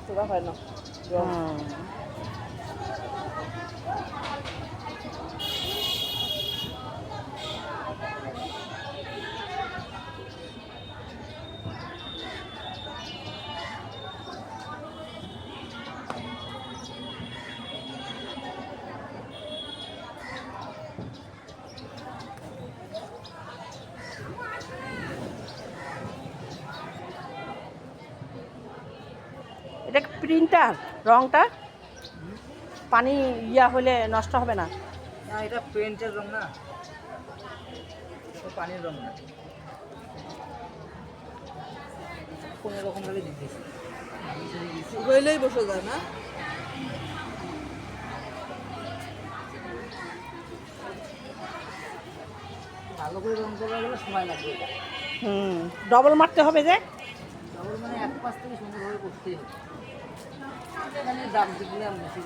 তোরা হয় না রং। এটা প্রিন্টার রংটা পানি ইয়া হলে নষ্ট হবে না। না এটা পেন্টের রং না, পানির রং না, কোনো রকম ভাবে দিতেছি রইলেই বসে যায় না। ভালো করে রং করা গেলে সময় লাগবে। ডবল মারতে হবে যে, ডবল মানে এক পাশ থেকে সুন্দরভাবে করতেই হবে। এখানে দাগ দিলে আমি বেশি